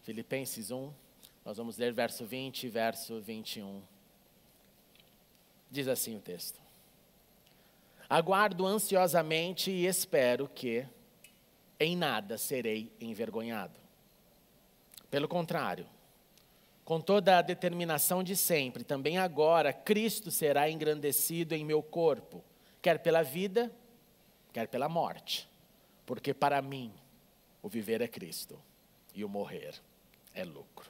Filipenses 1, nós vamos ler verso 20 e verso 21. Diz assim o texto: aguardo ansiosamente e espero que em nada serei envergonhado. Pelo contrário, com toda a determinação de sempre, também agora, Cristo será engrandecido em meu corpo, quer pela vida, quer pela morte. Porque para mim, o viver é Cristo e o morrer é lucro.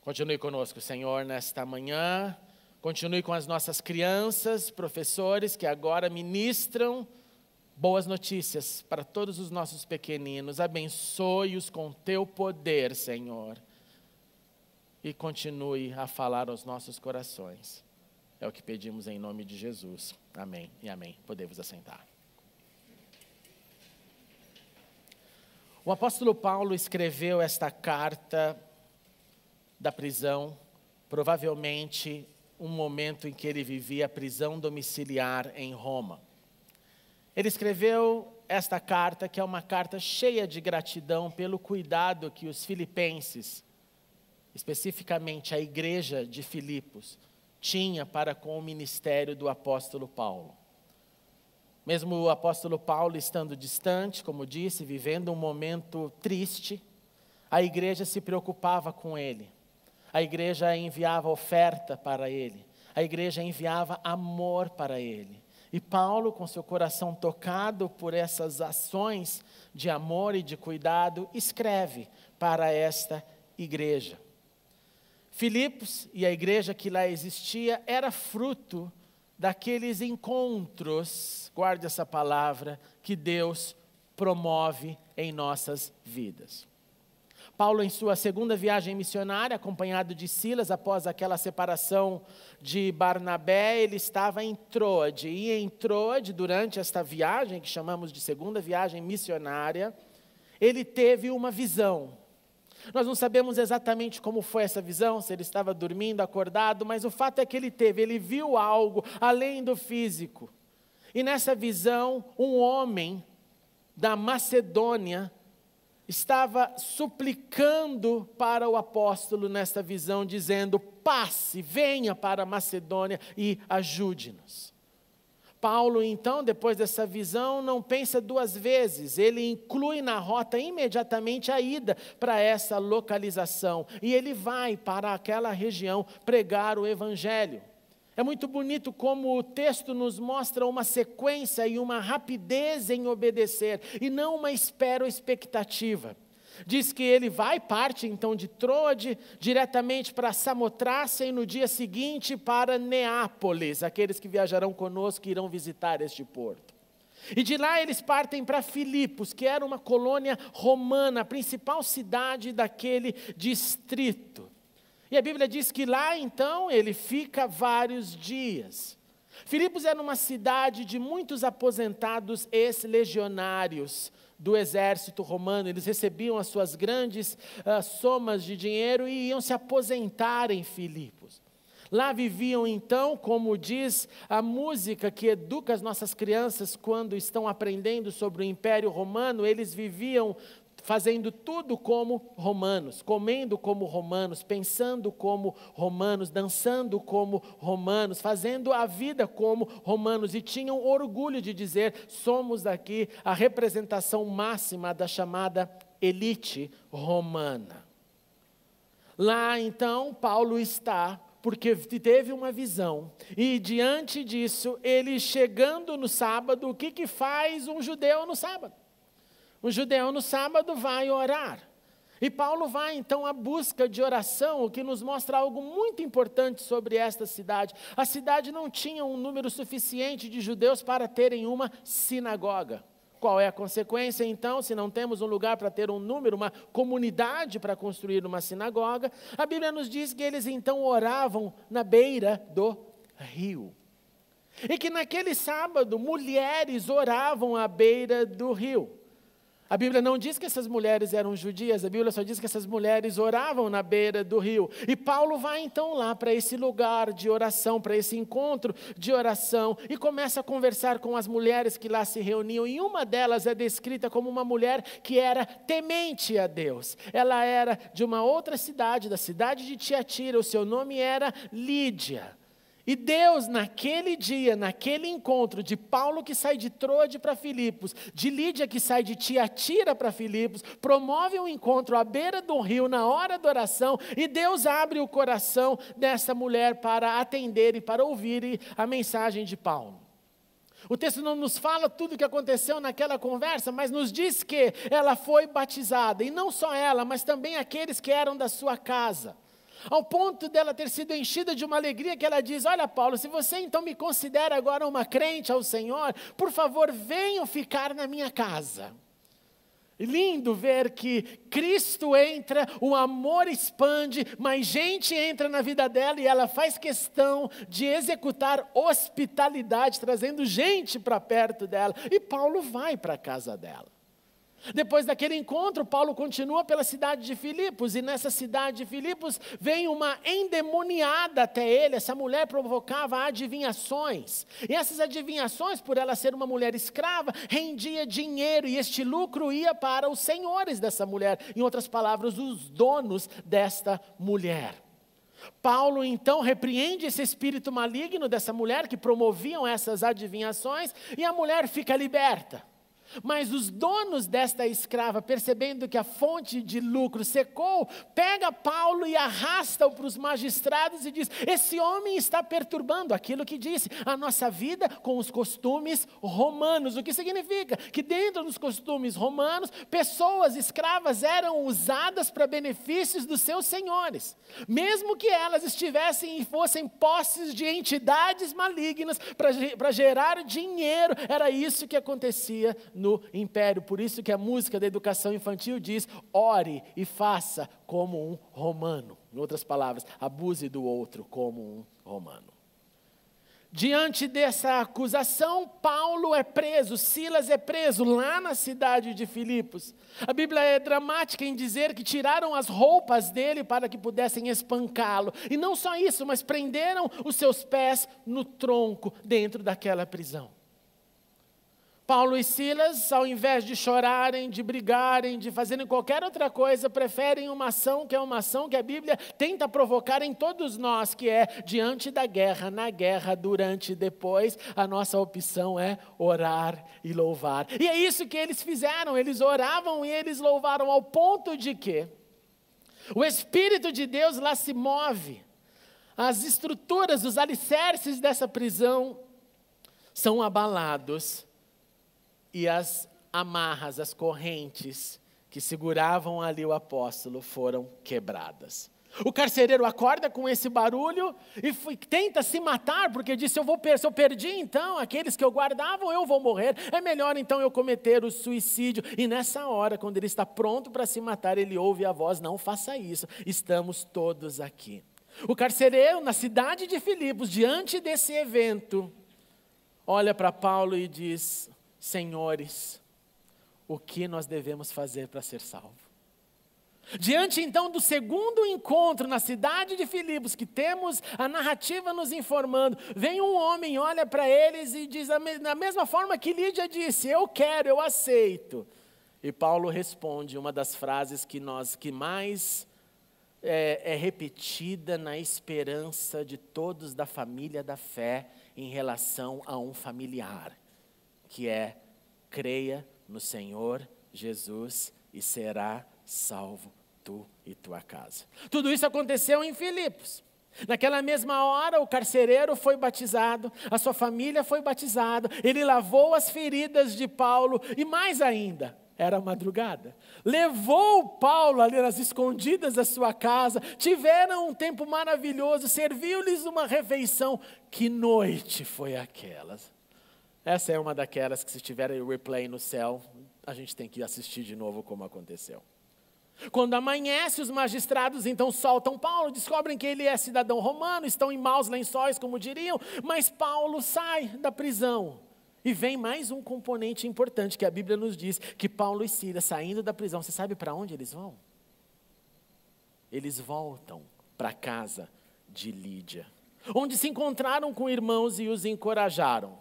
Continue conosco, Senhor, nesta manhã. Continue com as nossas crianças, professores que agora ministram boas notícias para todos os nossos pequeninos. Abençoe-os com teu poder, Senhor. E continue a falar aos nossos corações. É o que pedimos em nome de Jesus. Amém e amém. Podemos assentar. O apóstolo Paulo escreveu esta carta da prisão, provavelmente um momento em que ele vivia a prisão domiciliar em Roma. Ele escreveu esta carta, que é uma carta cheia de gratidão pelo cuidado que os filipenses, especificamente a igreja de Filipos, tinha para com o ministério do apóstolo Paulo. Mesmo o apóstolo Paulo estando distante, como disse, vivendo um momento triste, a igreja se preocupava com ele. A igreja enviava oferta para ele. A igreja enviava amor para ele. E Paulo, com seu coração tocado por essas ações de amor e de cuidado, escreve para esta igreja. Filipos e a igreja que lá existia era fruto daqueles encontros, guarde essa palavra, que Deus promove em nossas vidas. Paulo, em sua segunda viagem missionária, acompanhado de Silas, após aquela separação de Barnabé, ele estava em Troade. E em Troade, durante esta viagem, que chamamos de segunda viagem missionária, ele teve uma visão. Nós não sabemos exatamente como foi essa visão, se ele estava dormindo, acordado, mas o fato é que ele viu algo além do físico. E nessa visão, um homem da Macedônia estava suplicando para o apóstolo nesta visão, dizendo: passe, venha para a Macedônia e ajude-nos. Paulo, então, depois dessa visão, não pensa duas vezes, ele inclui na rota imediatamente a ida para essa localização, e ele vai para aquela região pregar o evangelho. É muito bonito como o texto nos mostra uma sequência e uma rapidez em obedecer, e não uma espera ou expectativa. Diz que ele parte então de Troade, diretamente para Samotrácia, e no dia seguinte para Neápolis, aqueles que viajarão conosco irão visitar este porto. E de lá eles partem para Filipos, que era uma colônia romana, a principal cidade daquele distrito. E a Bíblia diz que lá então ele fica vários dias. Filipos era uma cidade de muitos aposentados ex-legionários do exército romano. Eles recebiam as suas grandes somas de dinheiro e iam se aposentar em Filipos. Lá viviam então, como diz a música que educa as nossas crianças quando estão aprendendo sobre o Império Romano, eles viviam fazendo tudo como romanos, comendo como romanos, pensando como romanos, dançando como romanos, fazendo a vida como romanos, e tinham orgulho de dizer: somos aqui a representação máxima da chamada elite romana. Lá então Paulo está, porque teve uma visão, e diante disso, ele chegando no sábado, o que faz um judeu no sábado? Um judeu no sábado vai orar. E Paulo vai então à busca de oração, o que nos mostra algo muito importante sobre esta cidade. A cidade não tinha um número suficiente de judeus para terem uma sinagoga. Qual é a consequência então, se não temos um lugar para ter um número, uma comunidade para construir uma sinagoga? A Bíblia nos diz que eles então oravam na beira do rio. E que naquele sábado mulheres oravam à beira do rio. A Bíblia não diz que essas mulheres eram judias, a Bíblia só diz que essas mulheres oravam na beira do rio. E Paulo vai então lá para esse lugar de oração, para esse encontro de oração, e começa a conversar com as mulheres que lá se reuniam. E uma delas é descrita como uma mulher que era temente a Deus. Ela era de uma outra cidade, da cidade de Tiatira, o seu nome era Lídia. E Deus, naquele dia, naquele encontro de Paulo que sai de Troade para Filipos, de Lídia que sai de Tiatira para Filipos, promove um encontro à beira do rio, na hora da oração, e Deus abre o coração dessa mulher para atender e para ouvir a mensagem de Paulo. O texto não nos fala tudo o que aconteceu naquela conversa, mas nos diz que ela foi batizada, e não só ela, mas também aqueles que eram da sua casa. Ao ponto dela ter sido enchida de uma alegria que ela diz: olha Paulo, se você então me considera agora uma crente ao Senhor, por favor venham ficar na minha casa. Lindo ver que Cristo entra, o amor expande, mas gente entra na vida dela e ela faz questão de executar hospitalidade, trazendo gente para perto dela. E Paulo vai para a casa dela. Depois daquele encontro, Paulo continua pela cidade de Filipos, e nessa cidade de Filipos vem uma endemoniada até ele. Essa mulher provocava adivinhações, e essas adivinhações, por ela ser uma mulher escrava, rendia dinheiro, e este lucro ia para os senhores dessa mulher, em outras palavras, os donos desta mulher. Paulo então repreende esse espírito maligno dessa mulher que promoviam essas adivinhações, e a mulher fica liberta. Mas os donos desta escrava, percebendo que a fonte de lucro secou, pega Paulo e arrasta-o para os magistrados e diz: esse homem está perturbando aquilo que disse, a nossa vida com os costumes romanos. O que significa? Que dentro dos costumes romanos, pessoas escravas eram usadas para benefícios dos seus senhores. Mesmo que elas estivessem e fossem posses de entidades malignas para gerar dinheiro, era isso que acontecia no império. Por isso que a música da educação infantil diz: ore e faça como um romano. Em outras palavras, abuse do outro como um romano. Diante dessa acusação, Paulo é preso, Silas é preso lá na cidade de Filipos. A Bíblia é dramática em dizer que tiraram as roupas dele para que pudessem espancá-lo. E não só isso, mas prenderam os seus pés no tronco dentro daquela prisão. Paulo e Silas, ao invés de chorarem, de brigarem, de fazerem qualquer outra coisa, preferem uma ação que é uma ação que a Bíblia tenta provocar em todos nós, que é diante da guerra, na guerra, durante e depois, a nossa opção é orar e louvar. E é isso que eles fizeram, eles oravam e eles louvaram, ao ponto de que o Espírito de Deus lá se move. As estruturas, os alicerces dessa prisão são abalados. E as amarras, as correntes que seguravam ali o apóstolo foram quebradas. O carcereiro acorda com esse barulho e tenta se matar, porque diz: se eu perdi então aqueles que eu guardava, eu vou morrer. É melhor então eu cometer o suicídio. E nessa hora, quando ele está pronto para se matar, ele ouve a voz: não faça isso, estamos todos aqui. O carcereiro, na cidade de Filipos, diante desse evento, olha para Paulo e diz: senhores, o que nós devemos fazer para ser salvo? Diante então do segundo encontro na cidade de Filipos, que temos a narrativa nos informando, vem um homem, olha para eles e diz, da mesma forma que Lídia disse: eu quero, eu aceito. E Paulo responde uma das frases que mais é repetida na esperança de todos da família da fé em relação a um familiar, que é: creia no Senhor Jesus e será salvo tu e tua casa. Tudo isso aconteceu em Filipos. Naquela mesma hora, o carcereiro foi batizado, a sua família foi batizada, ele lavou as feridas de Paulo e mais ainda, era madrugada, levou Paulo ali nas escondidas da sua casa, tiveram um tempo maravilhoso, serviu-lhes uma refeição. Que noite foi aquela? Essa é uma daquelas que, se tiver o replay no céu, a gente tem que assistir de novo como aconteceu. Quando amanhece, os magistrados então soltam Paulo, descobrem que ele é cidadão romano, estão em maus lençóis, como diriam, mas Paulo sai da prisão E vem mais um componente importante que a Bíblia nos diz, que Paulo e Silas, saindo da prisão, você sabe para onde eles vão? Eles voltam para a casa de Lídia, onde se encontraram com irmãos e os encorajaram.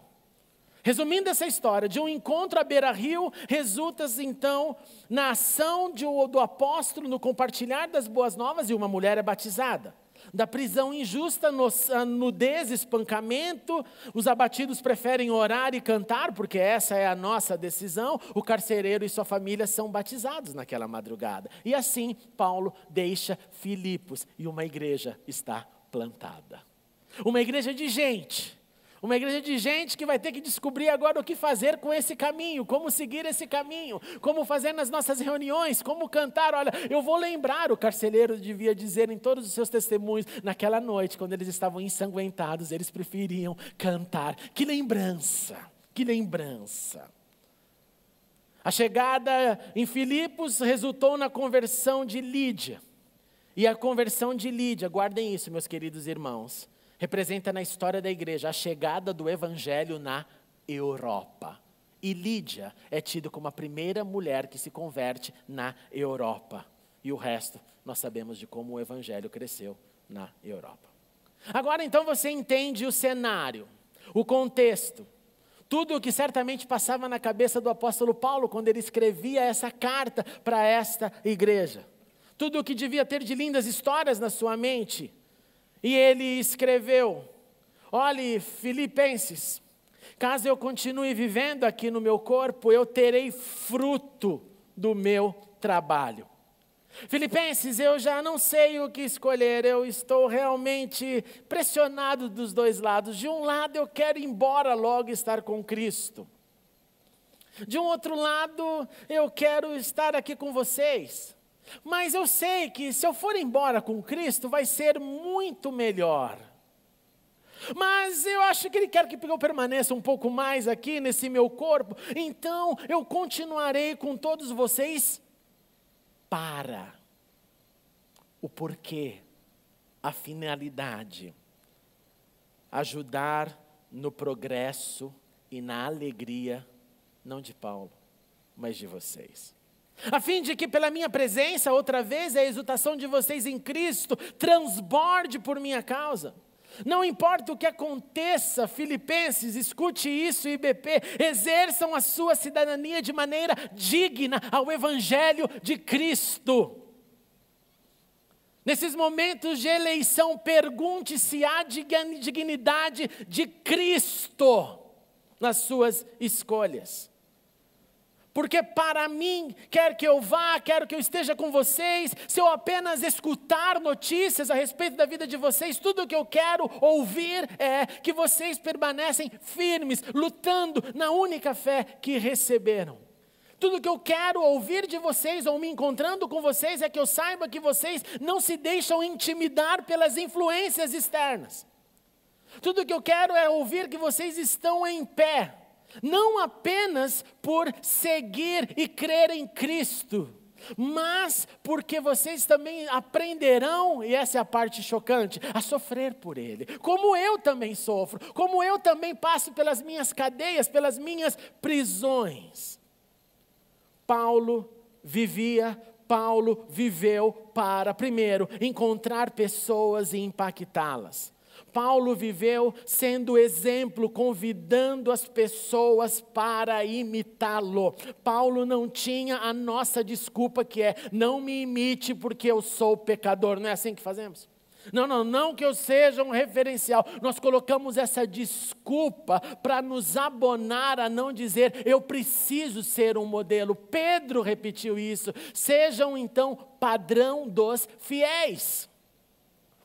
Resumindo essa história, de um encontro à beira-rio, resulta então na ação do apóstolo, no compartilhar das boas novas, e uma mulher é batizada. Da prisão injusta, nudez, espancamento, os abatidos preferem orar e cantar, porque essa é a nossa decisão. O carcereiro e sua família são batizados naquela madrugada. E assim, Paulo deixa Filipos e uma igreja está plantada. Uma igreja de gente. Uma igreja de gente que vai ter que descobrir agora o que fazer com esse caminho, como seguir esse caminho, como fazer nas nossas reuniões, como cantar. Olha, eu vou lembrar, o carcereiro devia dizer em todos os seus testemunhos, naquela noite, quando eles estavam ensanguentados, eles preferiam cantar. Que lembrança, que lembrança. A chegada em Filipos resultou na conversão de Lídia. E a conversão de Lídia, guardem isso, meus queridos irmãos, representa na história da igreja a chegada do evangelho na Europa. E Lídia é tida como a primeira mulher que se converte na Europa. E o resto, nós sabemos de como o evangelho cresceu na Europa. Agora então você entende o cenário, o contexto. Tudo o que certamente passava na cabeça do apóstolo Paulo quando ele escrevia essa carta para esta igreja. Tudo o que devia ter de lindas histórias na sua mente. E ele escreveu, olhe, Filipenses, caso eu continue vivendo aqui no meu corpo, eu terei fruto do meu trabalho. Filipenses, eu já não sei o que escolher, eu estou realmente pressionado dos dois lados. De um lado eu quero ir embora logo estar com Cristo. De um outro lado eu quero estar aqui com vocês. Mas eu sei que se eu for embora com Cristo vai ser muito melhor. Mas eu acho que Ele quer que eu permaneça um pouco mais aqui nesse meu corpo. Então eu continuarei com todos vocês para o porquê, a finalidade, ajudar no progresso e na alegria, não de Paulo, mas de vocês. A fim de que pela minha presença, outra vez, a exultação de vocês em Cristo transborde por minha causa. Não importa o que aconteça, Filipenses, escute isso, IBP, exerçam a sua cidadania de maneira digna ao Evangelho de Cristo. Nesses momentos de eleição, pergunte se há dignidade de Cristo nas suas escolhas. Porque para mim, quer que eu vá, quero que eu esteja com vocês, se eu apenas escutar notícias a respeito da vida de vocês, tudo o que eu quero ouvir é que vocês permanecem firmes, lutando na única fé que receberam. Tudo o que eu quero ouvir de vocês, ou me encontrando com vocês, é que eu saiba que vocês não se deixam intimidar pelas influências externas. Tudo o que eu quero é ouvir que vocês estão em pé. Não apenas por seguir e crer em Cristo, mas porque vocês também aprenderão, e essa é a parte chocante, a sofrer por Ele. Como eu também sofro, como eu também passo pelas minhas cadeias, pelas minhas prisões. Paulo viveu para, primeiro, encontrar pessoas e impactá-las. Paulo viveu sendo exemplo, convidando as pessoas para imitá-lo. Paulo não tinha a nossa desculpa que é, não me imite porque eu sou pecador. Não é assim que fazemos? Não que eu seja um referencial. Nós colocamos essa desculpa para nos abonar a não dizer, eu preciso ser um modelo. Pedro repetiu isso. Sejam então padrão dos fiéis.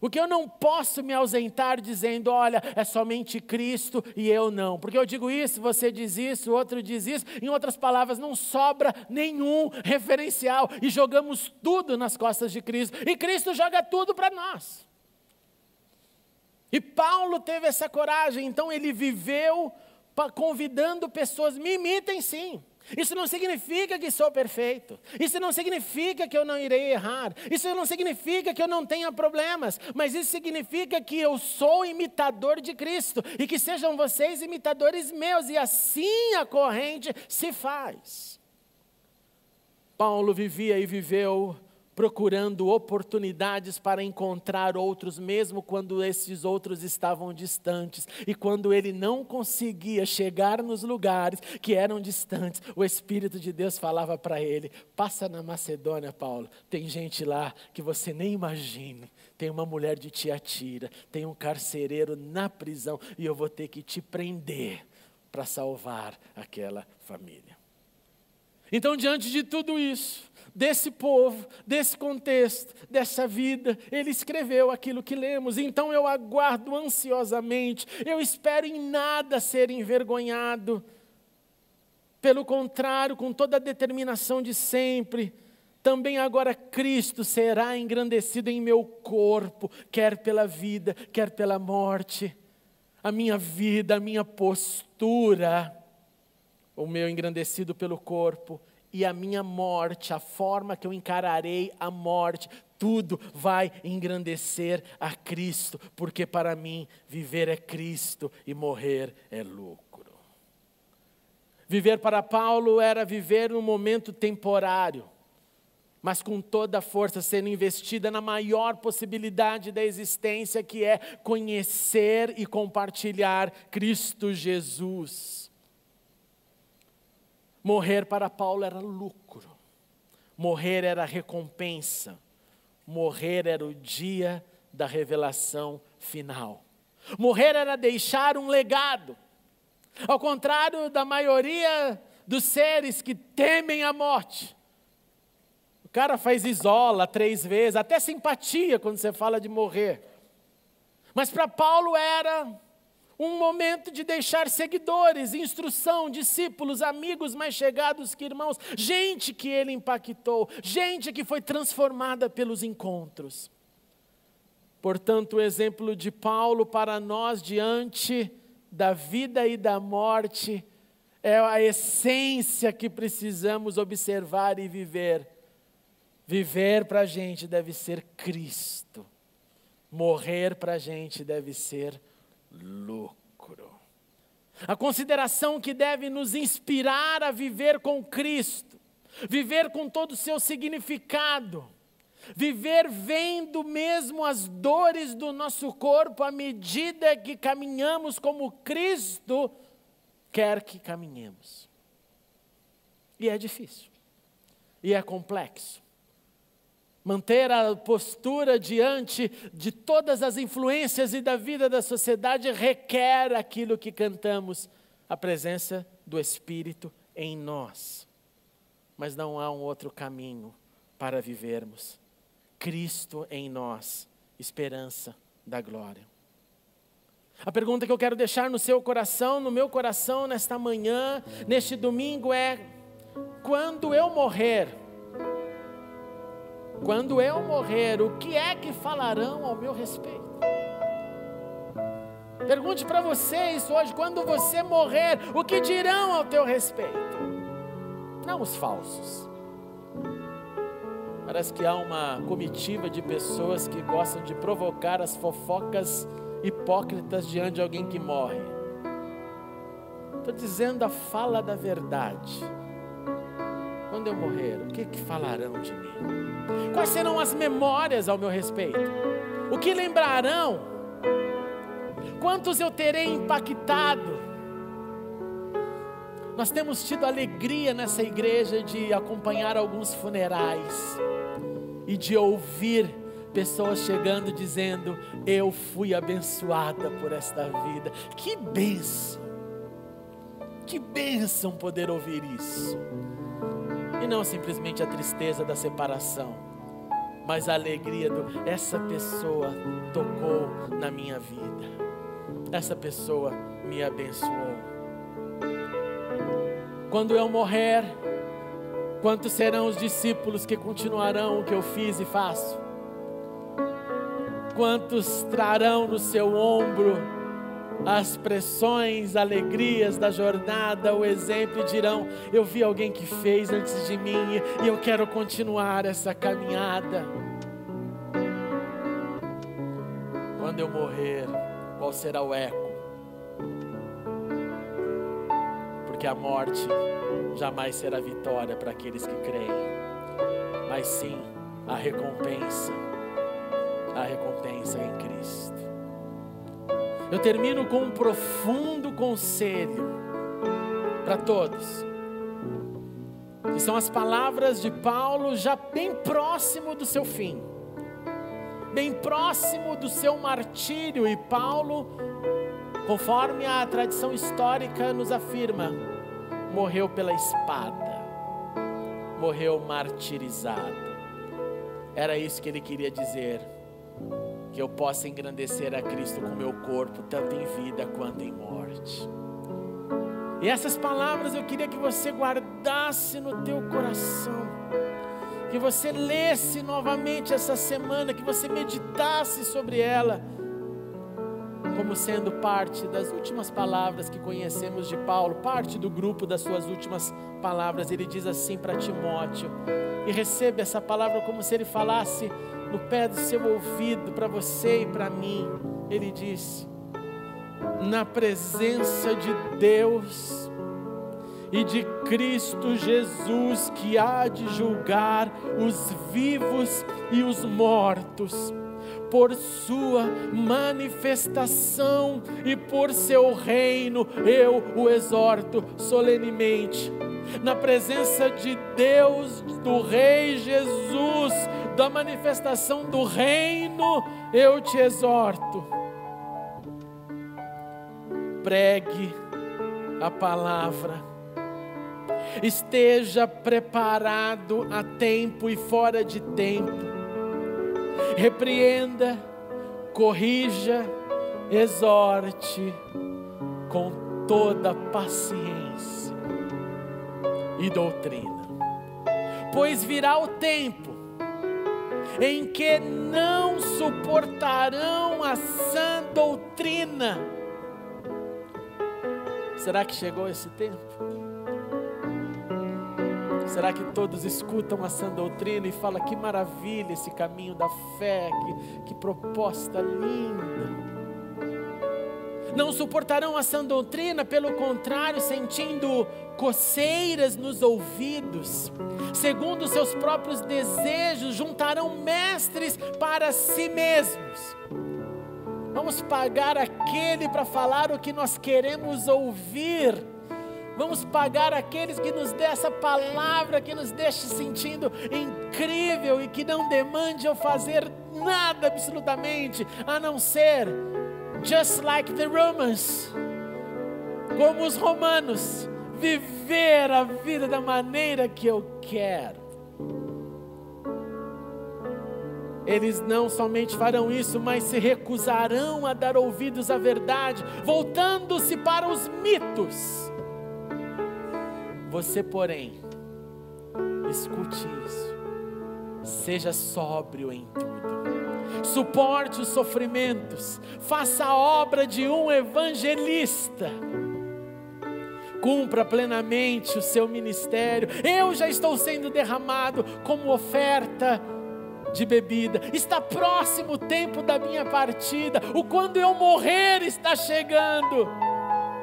O que eu não posso me ausentar dizendo, olha, é somente Cristo e eu não. Porque eu digo isso, você diz isso, o outro diz isso. Em outras palavras, não sobra nenhum referencial. E jogamos tudo nas costas de Cristo. E Cristo joga tudo para nós. E Paulo teve essa coragem. Então ele viveu convidando pessoas, me imitem sim. Isso não significa que sou perfeito. Isso não significa que eu não irei errar. Isso não significa que eu não tenha problemas. Mas isso significa que eu sou imitador de Cristo. E que sejam vocês imitadores meus. E assim a corrente se faz. Paulo vivia e viveu procurando oportunidades para encontrar outros, mesmo quando esses outros estavam distantes. E quando ele não conseguia chegar nos lugares que eram distantes, o Espírito de Deus falava para ele: passa na Macedônia, Paulo, tem gente lá que você nem imagina. Tem uma mulher de Tiatira, tem um carcereiro na prisão, e eu vou ter que te prender para salvar aquela família. Então, diante de tudo isso, desse povo, desse contexto, dessa vida, ele escreveu aquilo que lemos. Então eu aguardo ansiosamente, eu espero em nada ser envergonhado. Pelo contrário, com toda a determinação de sempre, também agora Cristo será engrandecido em meu corpo, quer pela vida, quer pela morte. A minha vida, a minha postura, o meu engrandecido pelo corpo, e a minha morte, a forma que eu encararei a morte, tudo vai engrandecer a Cristo, porque para mim viver é Cristo e morrer é lucro. Viver para Paulo era viver num momento temporário, mas com toda a força sendo investida na maior possibilidade da existência, que é conhecer e compartilhar Cristo Jesus. Morrer para Paulo era lucro, morrer era recompensa, morrer era o dia da revelação final. Morrer era deixar um legado, ao contrário da maioria dos seres que temem a morte. O cara faz esmola 3 vezes, até simpatia quando você fala de morrer. Mas para Paulo era um momento de deixar seguidores, instrução, discípulos, amigos mais chegados que irmãos, gente que ele impactou, gente que foi transformada pelos encontros. Portanto, o exemplo de Paulo para nós diante da vida e da morte é a essência que precisamos observar e viver. Viver para a gente deve ser Cristo. Morrer para a gente deve ser lucro. A consideração que deve nos inspirar a viver com Cristo, viver com todo o seu significado, viver vendo mesmo as dores do nosso corpo à medida que caminhamos como Cristo quer que caminhemos. E é difícil, e é complexo. Manter a postura diante de todas as influências e da vida da sociedade requer aquilo que cantamos, a presença do Espírito em nós. Mas não há um outro caminho para vivermos. Cristo em nós, esperança da glória. A pergunta que eu quero deixar no seu coração, no meu coração, nesta manhã, neste domingo é: quando eu morrer, o que é que falarão ao meu respeito? Pergunte para você isso hoje: quando você morrer, o que dirão ao teu respeito? Não os falsos. Parece que há uma comitiva de pessoas que gostam de provocar as fofocas hipócritas diante de alguém que morre. Estou dizendo a fala da verdade. Quando eu morrer, o que falarão de mim? Quais serão as memórias ao meu respeito? O que lembrarão? Quantos eu terei impactado? Nós temos tido alegria nessa igreja de acompanhar alguns funerais e de ouvir pessoas chegando dizendo: eu fui abençoada por esta vida. Que bênção! Que bênção poder ouvir isso. E não simplesmente a tristeza da separação, mas a alegria essa pessoa tocou na minha vida. Essa pessoa me abençoou. Quando eu morrer, quantos serão os discípulos que continuarão o que eu fiz e faço? Quantos trarão no seu ombro as pressões, alegrias da jornada, o exemplo, e dirão: eu vi alguém que fez antes de mim e eu quero continuar essa caminhada. Quando eu morrer, qual será o eco? Porque a morte jamais será vitória para aqueles que creem, mas sim a recompensa em Cristo. Eu termino com um profundo conselho para todos, que são as palavras de Paulo já bem próximo do seu fim, bem próximo do seu martírio. E Paulo, conforme a tradição histórica nos afirma, morreu pela espada, morreu martirizado. Era isso que ele queria dizer: que eu possa engrandecer a Cristo com o meu corpo, tanto em vida quanto em morte. E essas palavras eu queria que você guardasse no teu coração, que você lesse novamente essa semana, que você meditasse sobre ela, como sendo parte das últimas palavras que conhecemos de Paulo, parte do grupo das suas últimas palavras. Ele diz assim para Timóteo, e receba essa palavra como se ele falasse no pé do seu ouvido para você e para mim. Ele disse: na presença de Deus e de Cristo Jesus, que há de julgar os vivos e os mortos, por sua manifestação e por seu reino, eu o exorto solenemente. Na presença de Deus, do Rei Jesus, da manifestação do reino, eu te exorto: pregue a palavra, esteja preparado a tempo e fora de tempo, repreenda, corrija, exorte com toda paciência e doutrina, pois virá o tempo em que não suportarão a sã doutrina. Será que chegou esse tempo? Será que todos escutam a sã doutrina e falam: que maravilha esse caminho da fé, que proposta linda? Não suportarão a sã doutrina, pelo contrário, sentindo coceiras nos ouvidos, segundo seus próprios desejos, juntarão mestres para si mesmos. Vamos pagar aquele para falar o que nós queremos ouvir. Vamos pagar aqueles que nos dê essa palavra, que nos deixe sentindo incrível e que não demande eu fazer nada absolutamente, a não ser just like the Romans, como os romanos, viver a vida da maneira que eu quero. Eles não somente farão isso, mas se recusarão a dar ouvidos à verdade, voltando-se para os mitos. Você, porém, escute isso: seja sóbrio em tudo, suporte os sofrimentos, faça a obra de um evangelista, cumpra plenamente o seu ministério. Eu já estou sendo derramado como oferta de bebida, está próximo o tempo da minha partida, o quando eu morrer está chegando.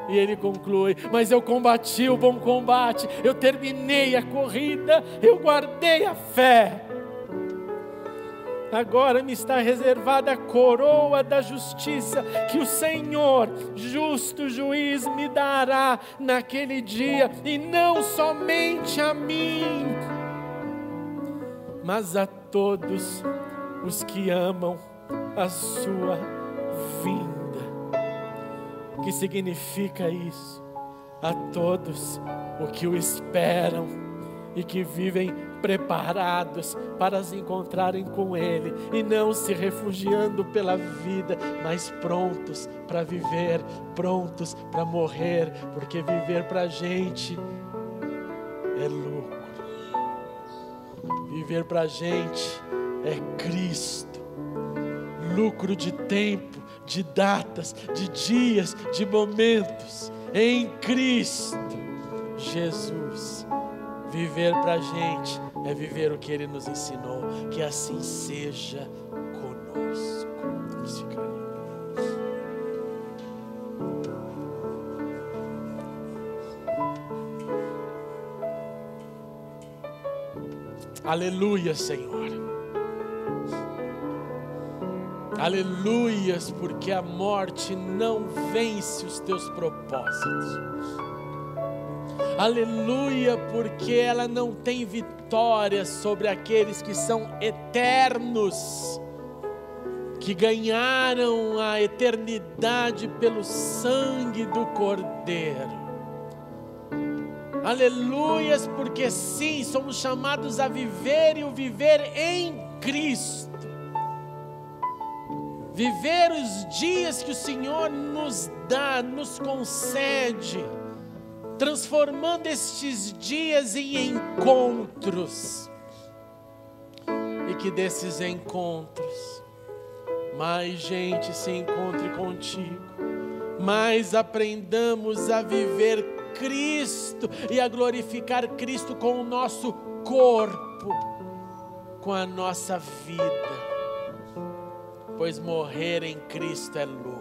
E ele conclui: mas eu combati o bom combate, eu terminei a corrida, eu guardei a fé. Agora me está reservada a coroa da justiça, que o Senhor, justo juiz, me dará naquele dia, e não somente a mim, mas a todos os que amam a sua vinda. O que significa isso? A todos os que o esperam e que vivem preparados para se encontrarem com Ele, e não se refugiando pela vida, mas prontos para viver, prontos para morrer, porque viver para a gente é lucro. Viver para a gente é Cristo. Lucro de tempo, de datas, de dias, de momentos, em Cristo Jesus. Viver para a gente é viver o que Ele nos ensinou, que assim seja conosco. Vamos ficar aí. Aleluia, Senhor. Aleluias, porque a morte não vence os teus propósitos. Aleluia, porque ela não tem vitória sobre aqueles que são eternos, que ganharam a eternidade pelo sangue do Cordeiro. Aleluias, porque sim, somos chamados a viver e o viver em Cristo. Viver os dias que o Senhor nos dá, nos concede, transformando estes dias em encontros. E que desses encontros, mais gente se encontre contigo, mais aprendamos a viver Cristo e a glorificar Cristo com o nosso corpo, com a nossa vida. Pois morrer em Cristo é lucro.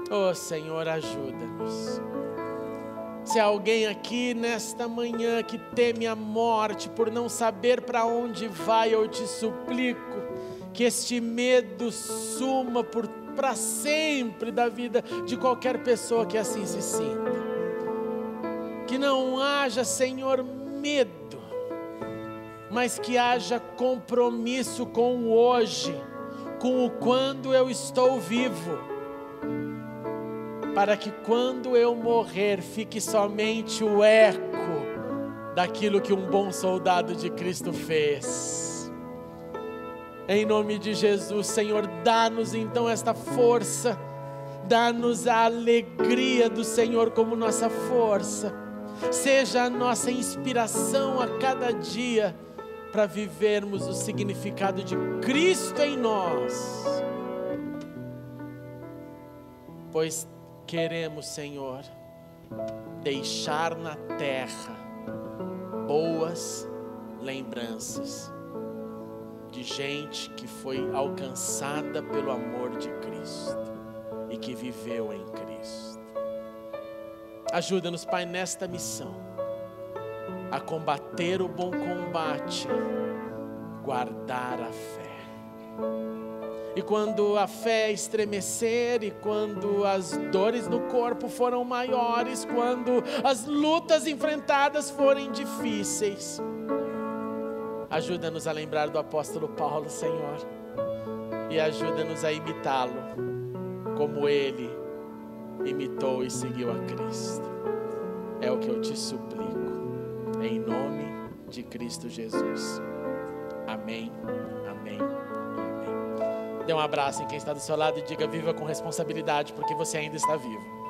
Oh Senhor, ajuda-nos. Se há alguém aqui nesta manhã que teme a morte por não saber para onde vai, eu te suplico que este medo suma para sempre da vida de qualquer pessoa que assim se sinta. Que não haja, Senhor, medo, mas que haja compromisso com o hoje, com o quando eu estou vivo, para que quando eu morrer fique somente o eco daquilo que um bom soldado de Cristo fez. Em nome de Jesus, Senhor, dá-nos então esta força, dá-nos a alegria do Senhor como nossa força, seja a nossa inspiração a cada dia, para vivermos o significado de Cristo em nós. Pois queremos, Senhor, deixar na terra boas lembranças de gente que foi alcançada pelo amor de Cristo e que viveu em Cristo. Ajuda-nos, Pai, nesta missão, a combater o bom combate, guardar a fé. E quando a fé estremecer, e quando as dores no corpo foram maiores, quando as lutas enfrentadas forem difíceis, ajuda-nos a lembrar do apóstolo Paulo, Senhor, e ajuda-nos a imitá-lo, como ele imitou e seguiu a Cristo. É o que eu te suplico. Em nome de Cristo Jesus. Amém, amém, amém. Dê um abraço em quem está do seu lado e diga: viva com responsabilidade, porque você ainda está vivo.